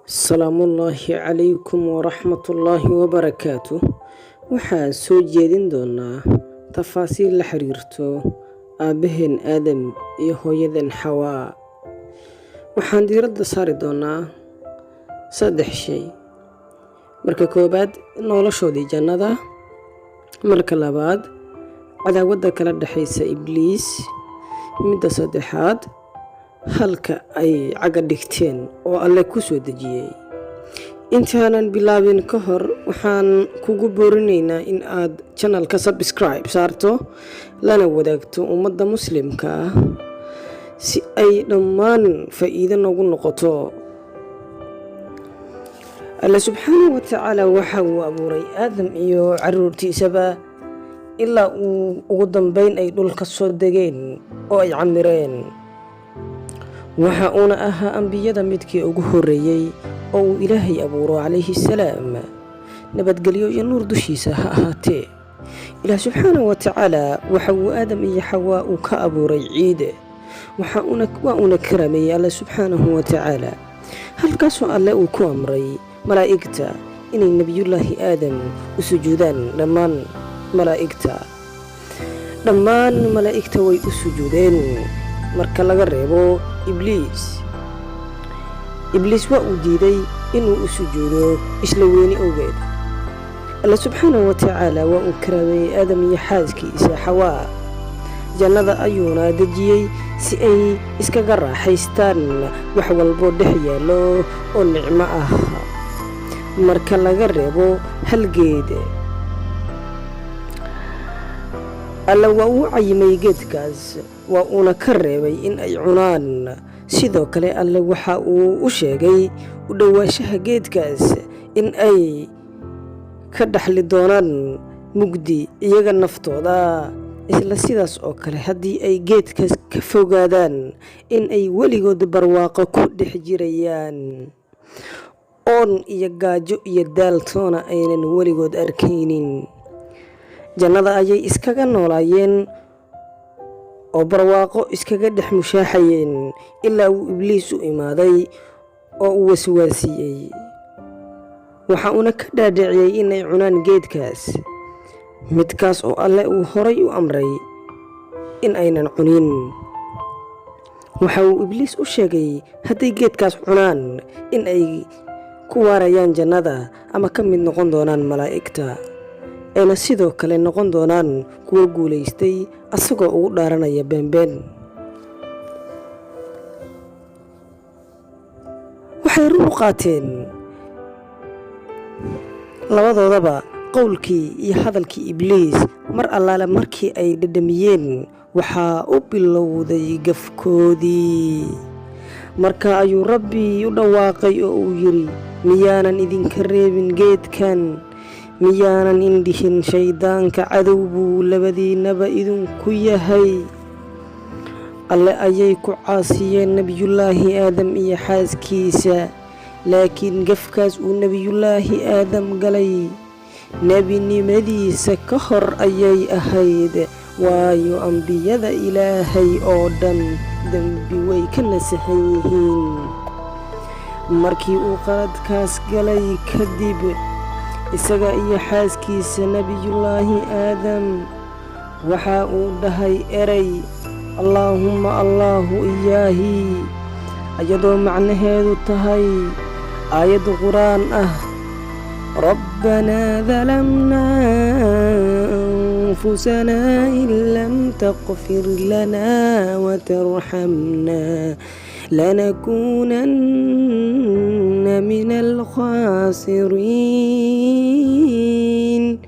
Salaamullaahi calaykum waraxmatullaahi wabarakaatuh. Waxaan soo jeedin doonaa tafaasiil la xiriirto aabaheen Aadam iyo hooyadeen Xawaa. Waxaan diiradda saari doonaa 3 shay. Marka koobaad, noloshoodii jannada. Marka labaad, cadaawadda kala dhaxaysa Ibliis. Midda saddexaad, halka ay caga dhigteen oo Alle ku soo dejiyay. Intaanan bilaabin ka hor, waxaan kugu boorinaynaa in aad channelka subscribe saarto lana wadaagto ummadda muslimka ah si ay dhammaan faa'iido noogu noqoto. Alle subxaanahu wa tacaala waxa uu abuuray Aadam iyo carruurtiisaba ilaa ugu dambeyn ay dhulka soo degeen oo ay camireen. Waxa uuna ahaa ambiyada midkii ugu horreeyay oo uu Ilaahay abuuro calayhi salaam. Nabadgelyo iyo nuur dushiisa ha ahaatee. Ilaah subxaanahu wa tacaala waxa uu Aadam iyo Xawaa uu ka abuuray ciid. waa uuna karameeyey Alle subxaanahu wa tacaala. Halkaasoo Alle uu ku amray malaa'igta inay nebiyullaahi Aadam u sujuudaan. Dhammaan malaa'igta way u sujuudeen marka laga reebo Ibliis. Waa uu diiday inuu u sujuudo isla weyni awgeed. Alle subxaanahu wa tacaala waa uu karameeyey Aadam iyo xaaskiisa Xawaa. Jannada ayuuna dejiyey si ay iskaga raaxaystaan wax walbo dhex yaallo oo nicmo ah, marka laga reebo hal geed. Alle waa uu cayimay geedkaas, waa uuna ka reebay in ay cunaan. Sidoo kale Alle waxa uu u sheegay u dhowaanshaha geedkaas in ay ka dhaxli doonaan mugdi iyaga naftooda. Isla sidaas oo kale, haddii ay geedkaas ka fogaadaan, in ay weligood barwaaqo ku dhex jirayaan, oon iyo gaajo iyo daal toona aynan weligood arkaynin. Jannada ayay iskaga noolaayeen oo barwaaqo iskaga dhex mushaaxayeen ilaa uu Ibliis u imaaday oo uu waswaasiyey. Waxa uuna ka dhaadhiciyey inay cunaan geedkaas, midkaas oo Alle uu horay u amray in aynan cunin. Waxa uu Ibliis u sheegay hadday geedkaas cunaan in ay ku waarayaan jannada ama ka mid noqon doonaan malaa'igta, ayna sidoo kale noqon doonaan kuwa guulaystay, asagoo ugu dhaaranaya beenbeen. Waxay run u qaateen labadoodaba qowlkii iyo hadalkii Ibliis. Mar allaale markii ay dhadhamiyeen, waxaa u bilowday gafkoodii. Marka ayuu Rabbi u dhawaaqay oo uu yidhi, miyaanan idinka reebin geedkan? Miyaanan indhihin shayddaanka cadow buu labadiinaba idinku yahay? Alle ayay ku caasiyeen nebiyullaahi Aadam iyo xaaskiisa, laakiin gafkaas uu nebiyullaahi Aadam galay nebinimadiisa ka hor ayay ahayd, waayo ambiyada Ilaahay oo dhan dembi way ka nasahan yihiin. Markii uu qaladkaas galay kadib, isaga iyo xaaskiisa nebiyullaahi Aadam waxa uu dhahay eray allaahumma allaahu iyaahi, iyadoo macnaheedu tahay aayad qur'aan ah, rabbanaa dalamnaa anfusanaa in lam taqfir lanaa watarxamnaa lanakuunanna min alkhaasiriin.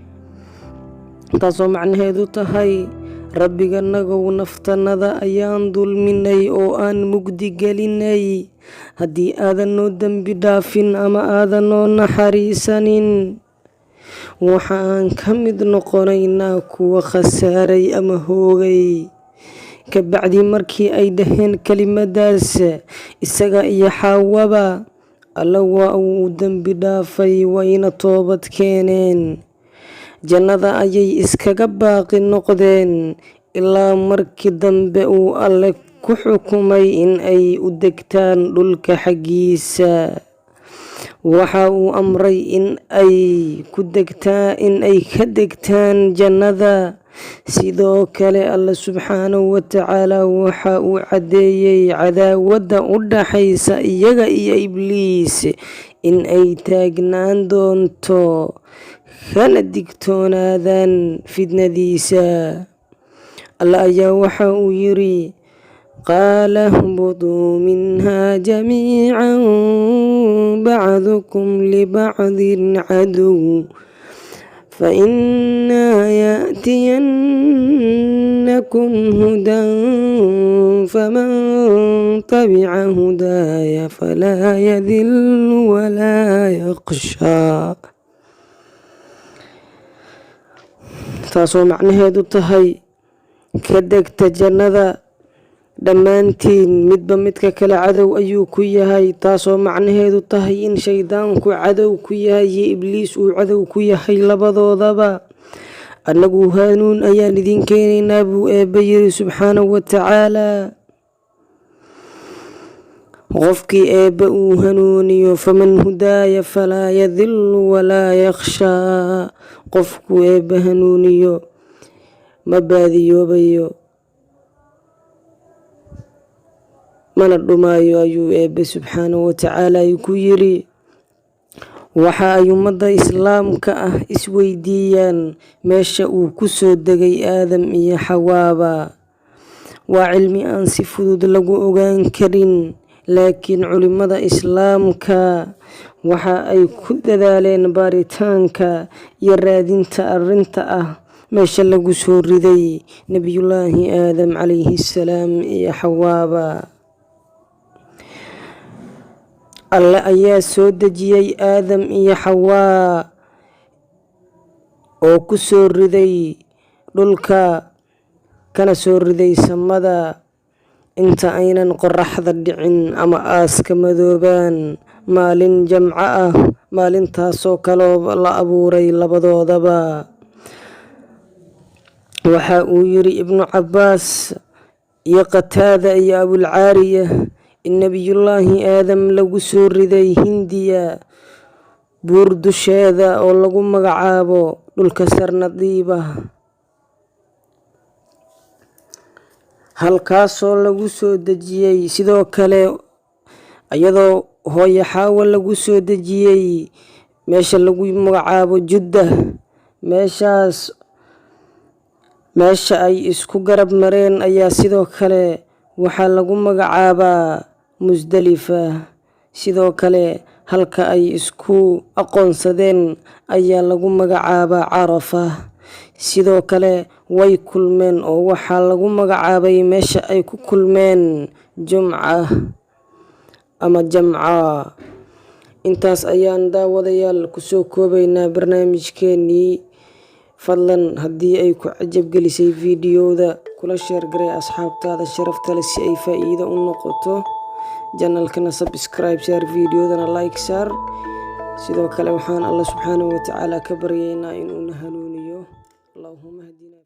taasoo macnaheedu tahay, rabbiganagow naftannada ayaan dulminay oo aan mugdi gelinay. Haddii aadan noo dembi dhaafin ama aadan noo naxariisanin, waxaan ka mid noqonaynaa kuwa khasaaray ama hoogay. Kabacdi markii ay dhaheen kelimadaas, isaga iyo Xaawaba, Alle waa uu dembi dhaafay, wayna toobad keeneen. Jannada ayay iskaga baaqi noqdeen ilaa markii dambe uu Alle ku xukumay in ay u degtaan dhulka xaggiisa. waxa uu amray in ay ka degtaan jannada. sidoo kale alla subxaanahu watacaala waxa uu caddeeyey cadaawadda u dhaxaysa iyaga iyo ibliis in ay taagnaan doonto, kana digtoonaadaan fitnadiisa. alla ayaa waxa uu yiri: qaala ihbituu minhaa jamiican bacdukum libacdin caduw فإما يأتينكم هدى فمن تبع هداي فلا يذل ولا يخشى. taasoo macnaheedu tahay ka degta jannada dhammaantiin, midba midka kale cadow ayuu ku yahay. taasoo macnaheedu tahay in shaydaanku cadow ku yahay iyo ibliis uu cadow ku yahay labadoodaba. annagu hanuun ayaan idin keenaynaa buu eebbe yiri subxaanahu watacaala. qofkii eebbe uu hanuuniyo, faman hudaaya falaa yadilu walaa yakhshaa. qofkuu eebbe hanuuniyo ma baadiyoobayo mana dhumaayo ayuu eebbe subxaanahu watacaala ku yiri. waxa ay ummadda islaamka ah isweydiiyaan meesha uu ku soo degay aadam iyo xawaaba. waa cilmi aan si fudud lagu ogaan karin, laakiin culimada islaamka waxa ay ku dadaaleen baaritaanka iyo raadinta arrinta ah meesha lagu soo riday nebiyullaahi aadam calayhi salaam iyo xawaaba. alle ayaa soo dejiyey aadam iyo xawaa oo ku soo riday dhulka, kana soo riday samada inta aynan qoraxda dhicin ama aaska madoobaan maalin jamco ah, maalintaasoo kaloo la abuuray labadoodaba. waxa uu yiri ibnu cabbaas iyo qataada iyo abulcaariya in nebiyullaahi aadam lagu soo riday hindiya, buur dusheeda oo lagu magacaabo dhulka sarnadiiba, halkaasoo lagu soo dejiyey. sidoo kale iyadoo hooyo xaawo lagu soo dejiyey meesha lagu magacaabo judda. meesha ay isku garab mareen ayaa sidoo kale waxaa lagu magacaabaa musdalifa. sidoo kale halka ay isku aqoonsadeen ayaa lagu magacaabaa carafa. sidoo kale way kulmeen oo waxaa lagu magacaabay meesha ay ku kulmeen jumca ama jamca. intaas ayaan daawadayaal kusoo koobaynaa barnaamijkeenii. fadlan haddii ay ku cajab gelisay fiidiyowda, kula sheer garay asxaabtaada sharafta leh si ay faa'iido u noqoto. janalkana subscribe saar, fiidiyowdana like saar. sidoo kale waxaan alla subxaanahu watacaala ka baryaynaa inuuna hanuuniyo. allahumma hadina